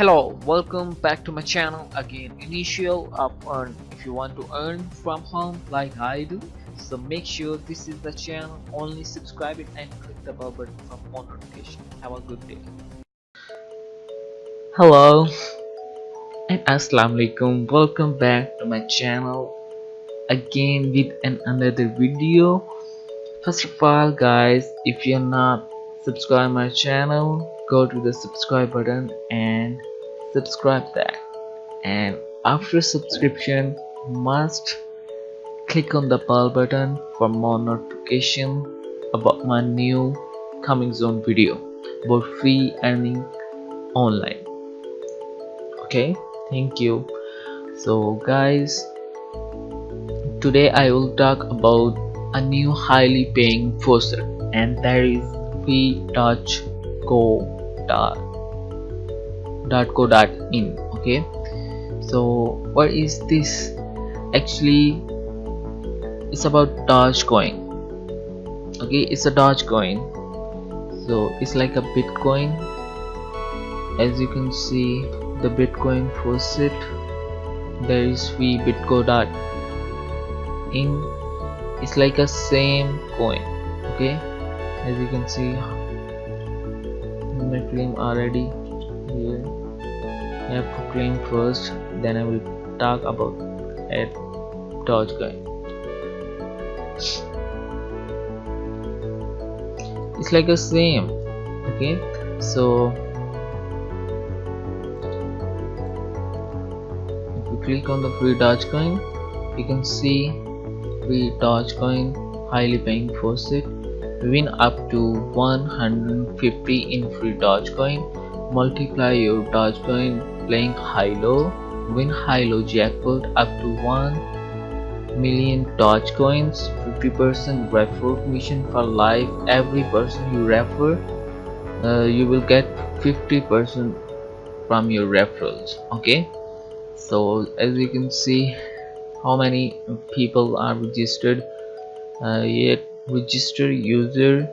Hello, welcome back to my channel again. InitialOfEarn. If you want to earn from home like I do, so make sure this is the channel. Only subscribe it and click the bell button for more notification. Have a good day. Hello and Assalamualaikum. Welcome back to my channel again with another video. First of all, guys, if you're not subscribed my channel, go to the subscribe button and subscribe that. And after subscription, must click on the bell button for more notification about my new coming soon video about free earning online. Okay, thank you. So guys, today I will talk about a new highly paying faucet, and that is free.co.in. Okay, so what is this? Actually, it's about Dogecoin. Okay, it's a Dogecoin, so it's like a Bitcoin. As you can see, the Bitcoin faucet, there is free.co.in. It's like a same coin. Okay, as you can see, my claim already here. I have to claim first, then I will talk about at Dogecoin. It's like a same. Okay, so if you click on the free Dogecoin, you can see free Dogecoin highly paying faucet. Win up to 150 in free Dogecoin. Multiply your Dogecoin playing high-low. Win high-low jackpot up to 1 million Dogecoins. 50% referral commission for life. Every person you refer, you will get 50% from your referrals. Okay, so as you can see, how many people are registered? Yet registered user,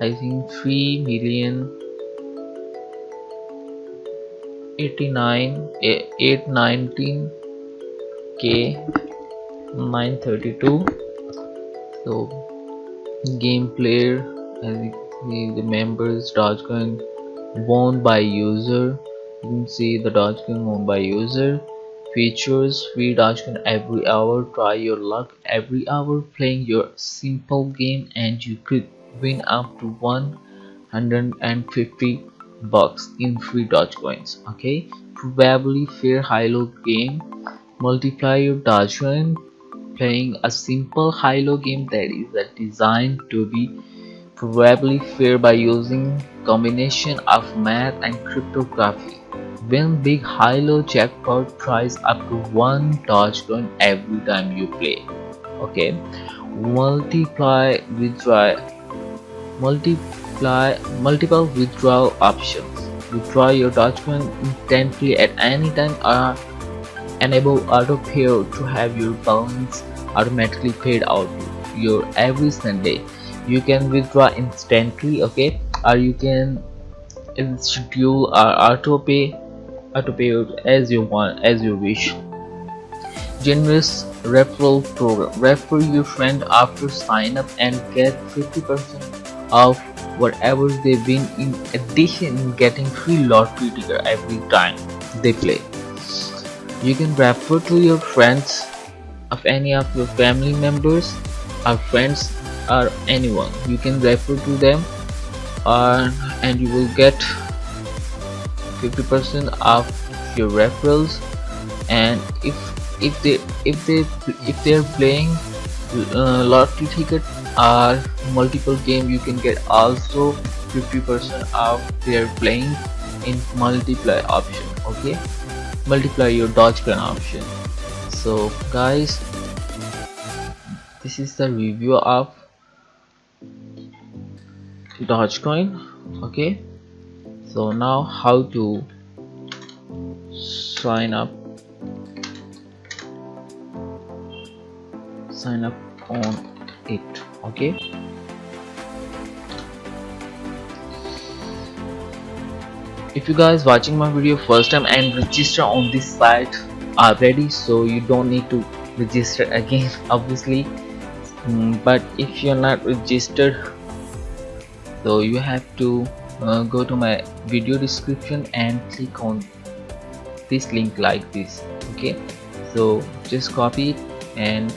I think 3,819,932. So game player, as you see, the members, Dogecoin won by user. You can see the Dogecoin won by user. Features: free Dogecoin every hour. Try your luck every hour playing your simple game, and you could win up to 150 bucks in free Dogecoins. Okay, probably fair high-low game. Multiply your Dogecoin playing a simple high-low game that is designed to be probably fair by using combination of math and cryptography. Win big high-low jackpot prize up to 1 Dogecoin every time you play. Okay, multiple withdrawal options. Withdraw your Dogecoin instantly at any time, or enable auto pay to have your balance automatically paid out your every Sunday. You can withdraw instantly, okay, or you can schedule or auto pay as you want, as you wish. Generous referral program. Refer your friend after sign up and get 50% of whatever they win, in addition getting free lottery ticket every time they play. You can refer to your friends of any of your family members or friends or anyone. You can refer to them, and you will get 50% of your referrals. And if they're playing lottery ticket or multiple game, you can get also 50% of their playing in multiply option. Okay, multiply your Dogecoin option. So guys, this is the review of Dogecoin. Okay, so now how to sign up on it. Okay, If you guys watching my video first time and register on this site already, so you don't need to register again obviously. But if you're not registered, so you have to go to my video description and click on this link like this. Okay, so just copy it and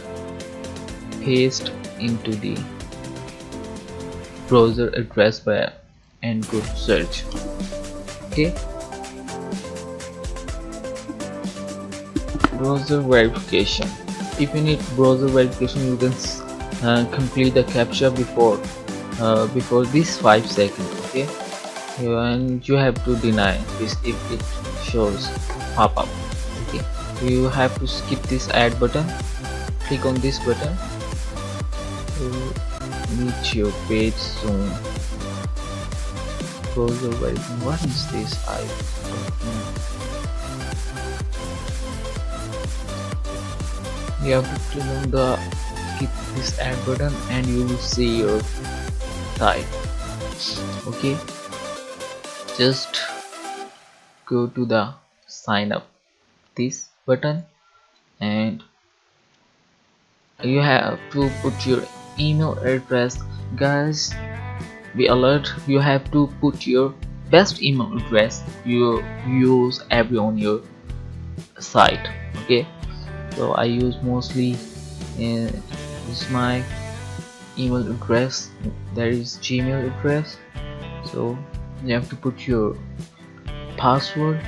paste into the browser address bar and go to search. Okay, browser verification. If you need browser verification, you can complete the captcha before this 5 seconds. Okay, and you have to deny this if it shows pop-up. Okay, you have to skip this add button, click on this button to meet your page soon. Browser verification. What is this? I don't know. You have to click on the skip this add button and you will see your site. Okay, just go to the sign up this button and you have to put your email address. Guys, be alert, you have to put your best email address you use every on your site. Okay, so I use mostly this is my email address, that is Gmail address. So you have to put your password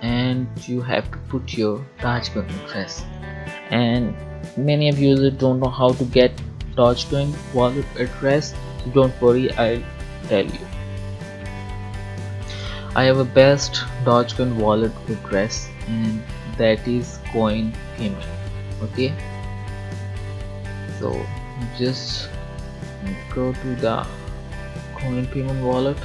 and you have to put your Dogecoin address. And many of you don't know how to get Dogecoin wallet address. Don't worry, I'll tell you. I have a best Dogecoin wallet address and that is Coin Payment. Okay, so just go to the Coin Payment wallet.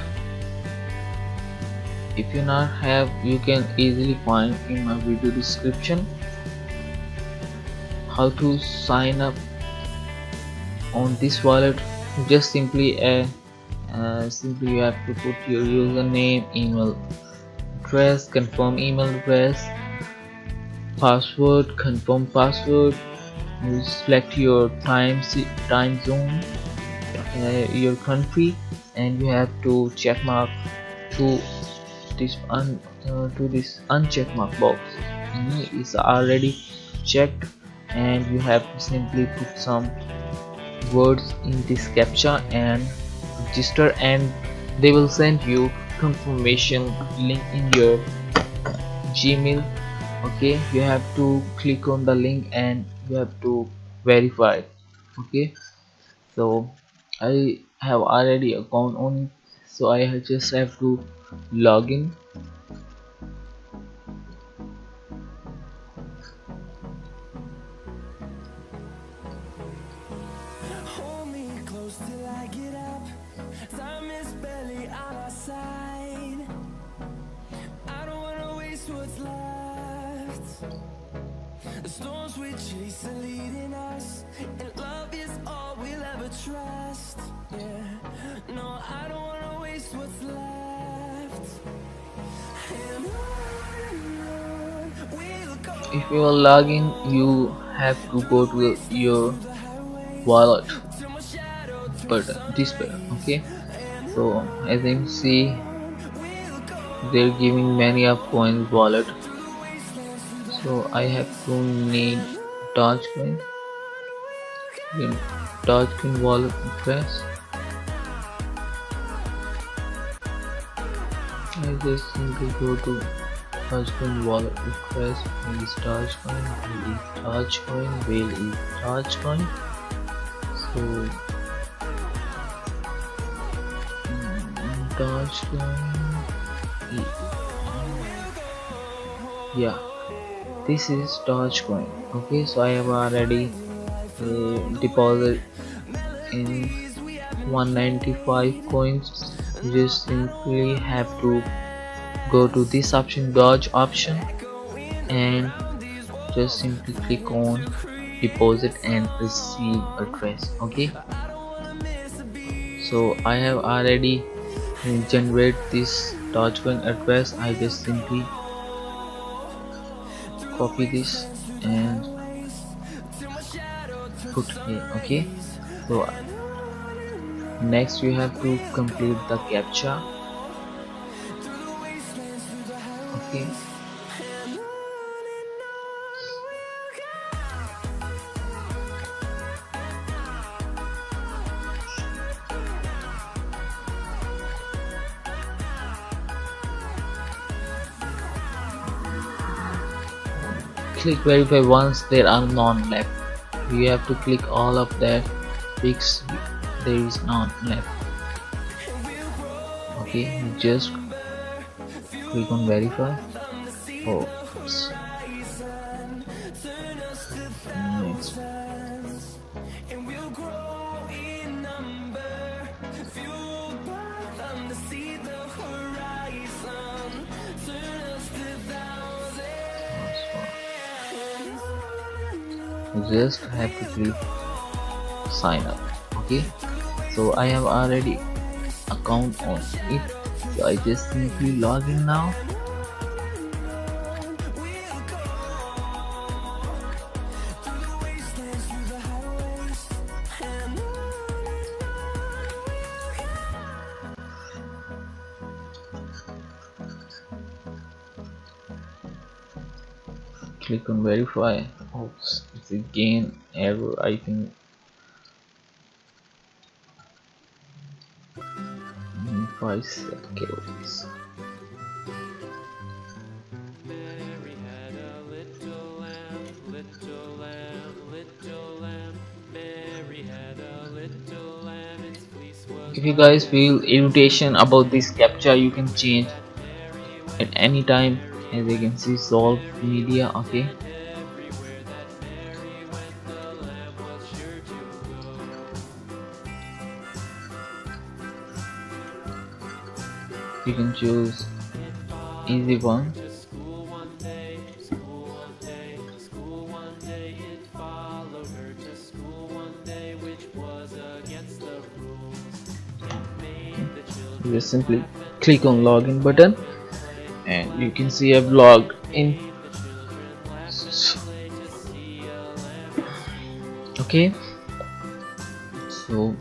If you not have, you can easily find in my video description how to sign up on this wallet. Just simply you have to put your username, email address, confirm email address, password, confirm password. You select your time zone, your country, and you have to check mark to this uncheck mark box. It's already checked, and you have to simply put some words in this captcha and register, and they will send you confirmation link in your Gmail. Okay, you have to click on the link and you have to verify. Okay, so I have already account on it, so I just have to log in. The storms we chase are leading us, and love is all we'll ever trust. Yeah, no, I don't wanna waste what's left. And on we'll go. If you are logging, you have to go to your wallet button, this button. Okay, so as you can see, they're giving many of coins wallet. So I have to need Dogecoin, then Dogecoin wallet address. I just simply go to Dogecoin wallet address. Where is Dogecoin? Where is Dogecoin? Where is Dogecoin? So Dogecoin. Yeah. This is Dogecoin. Okay, so I have already deposited in 195 coins. You just simply have to go to this option, Doge option, and just simply click on deposit and receive address. Okay, so I have already generated this Dogecoin address, I just simply copy this and put here. Okay, so next you have to complete the captcha. Okay, click verify once there are none left. You have to click all of that fix there is none left. Okay, you just click on verify. Oh, oops. Next. You just have to click sign up. Okay, so I have already account on it, so I just simply log in now. Click on verify. Oops, it's again error, I think. Price set kills. Mary had a little lamb, little lamb, little lamb. Mary had a little lamb, its fleece was If you guys feel irritation about this captcha, you can change at any time. As you can see, solve media. Okay, everywhere that Mary went, the lamb was sure to go. you can choose easy one. To school one day, school one day, school one day. It followed her to school one day, which was against the rules. It made the children You just simply click on login button and you can see I've logged in. Okay, so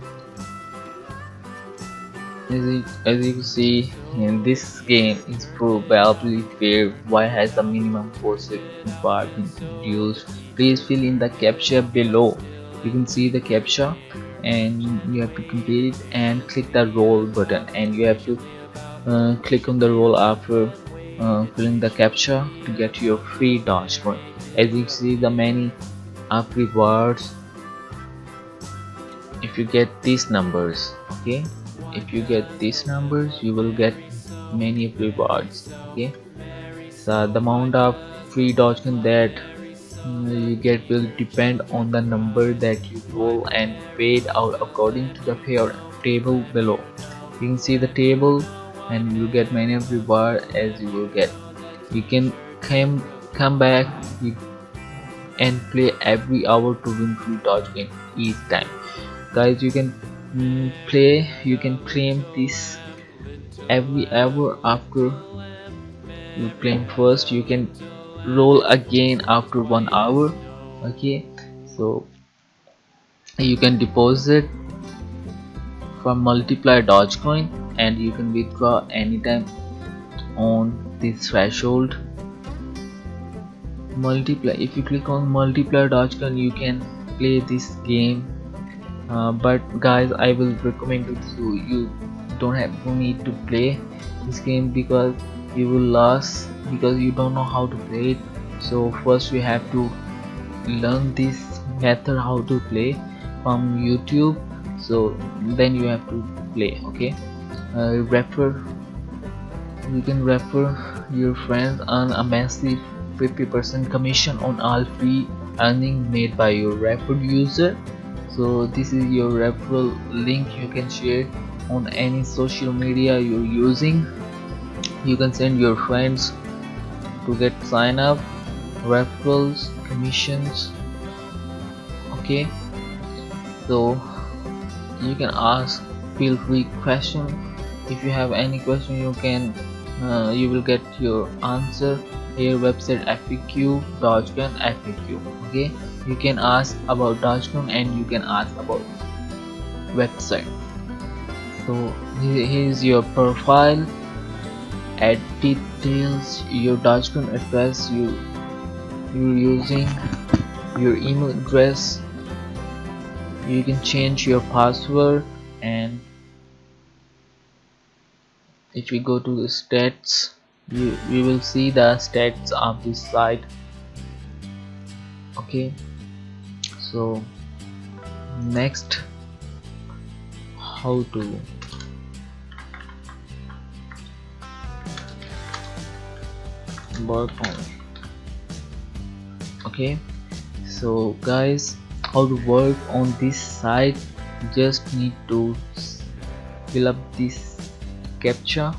as you can see in this game is probably fair. Why has the minimum process bar been reduced? Please fill in the captcha below. You can see the captcha and you have to complete it and click the roll button, and you have to click on the roll after filling the captcha to get your free Dogecoin. As you see, the many up rewards if you get these numbers. Okay, if you get these numbers you will get many rewards. Okay, so the amount of free Dogecoin that you get will depend on the number that you roll and paid out according to the fair table below. You can see the table and you get many reward as you will get. You can come back and play every hour to win free Dogecoin each time. Guys, you can play, you can claim this every hour after you claim first. You can roll again after 1 hour. Okay, so you can deposit from multiply Dogecoin and you can withdraw anytime on this threshold. Multiply, if you click on multiply Dogecoin you can play this game, but guys I will recommend it to you don't have no need to play this game because you will lose because you don't know how to play it. So first you have to learn this method how to play from YouTube, so then you have to play. Okay, you can refer your friends, earn a massive 50% commission on all free earning made by your referred user. So this is your referral link, you can share on any social media you're using. You can send your friends to get sign up, referrals, commissions. Okay, so you can ask feel free question. If you have any question you can you will get your answer here. Website FAQ, Dogecoin FAQ. Okay, you can ask about Dogecoin and you can ask about website. So here is your profile. Add details, your Dogecoin address, you're using, your email address. You can change your password, and if we go to the stats, we will see the stats of this site. Okay, so next, how to work on. Okay, so guys, how to work on this site, just need to fill up this captcha.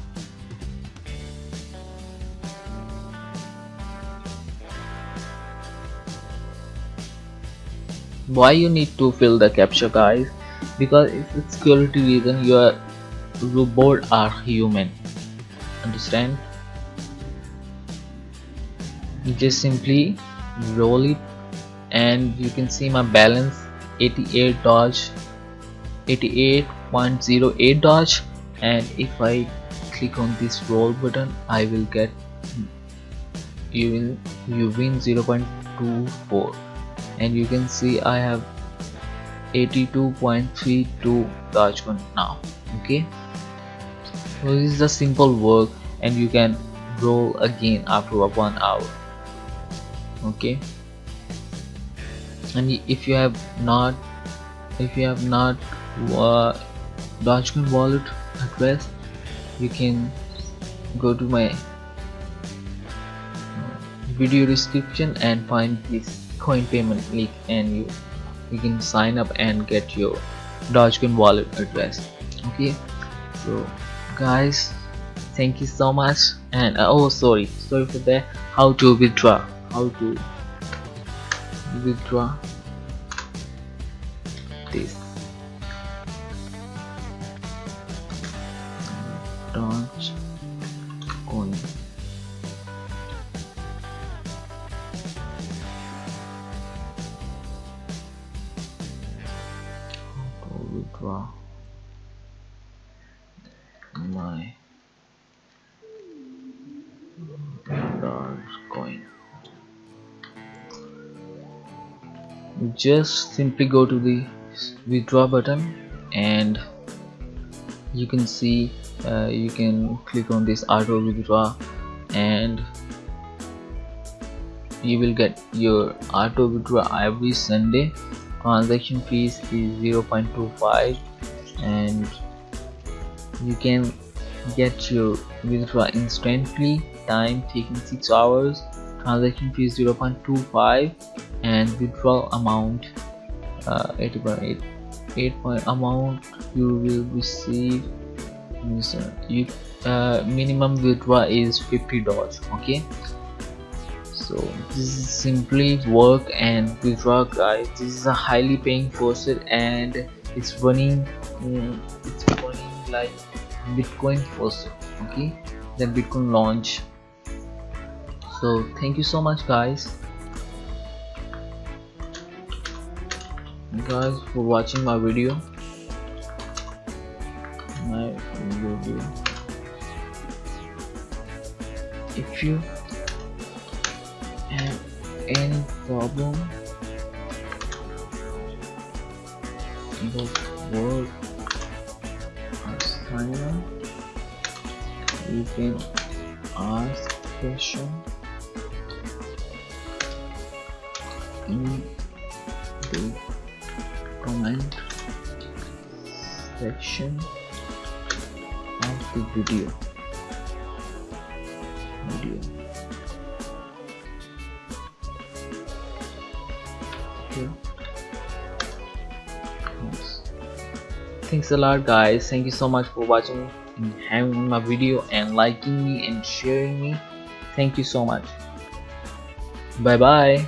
Why you need to fill the captcha, guys? Because it's a security reason. Your robot are human, understand? You just simply roll it and you can see my balance 88.08 Doge, and if I click on this roll button, I will get, you win 0.24, and you can see I have 82.32 Dogecoin now. Okay, so this is a simple work, and you can roll again after 1 hour. Okay, and if you have not Dogecoin wallet address, you can go to my video description and find this coin payment link, and you can sign up and get your Dogecoin wallet address. Okay, so guys, thank you so much. And oh, sorry for that. How to withdraw this Dogecoin. Withdraw my Dogecoin. Just simply go to the withdraw button, and you can see you can click on this auto withdraw, and you will get your auto withdraw every Sunday. Transaction fees is 0.25, and you can get your withdraw instantly. Time taking 6 hours. Transaction fee is 0.25, and withdrawal amount 8 point amount you will receive. Minimum withdrawal is $50. Okay, so this is simply work and withdraw, guys. This is a highly paying process, and it's running like Bitcoin first. Okay, then Bitcoin launch. So thank you so much, guys for watching my video. If you have any problem about work or assignment, you can ask question in the comment section of the video. Okay. Yes. Thanks a lot, guys. Thank you so much for watching and having my video and liking me and sharing me. Thank you so much. Bye bye.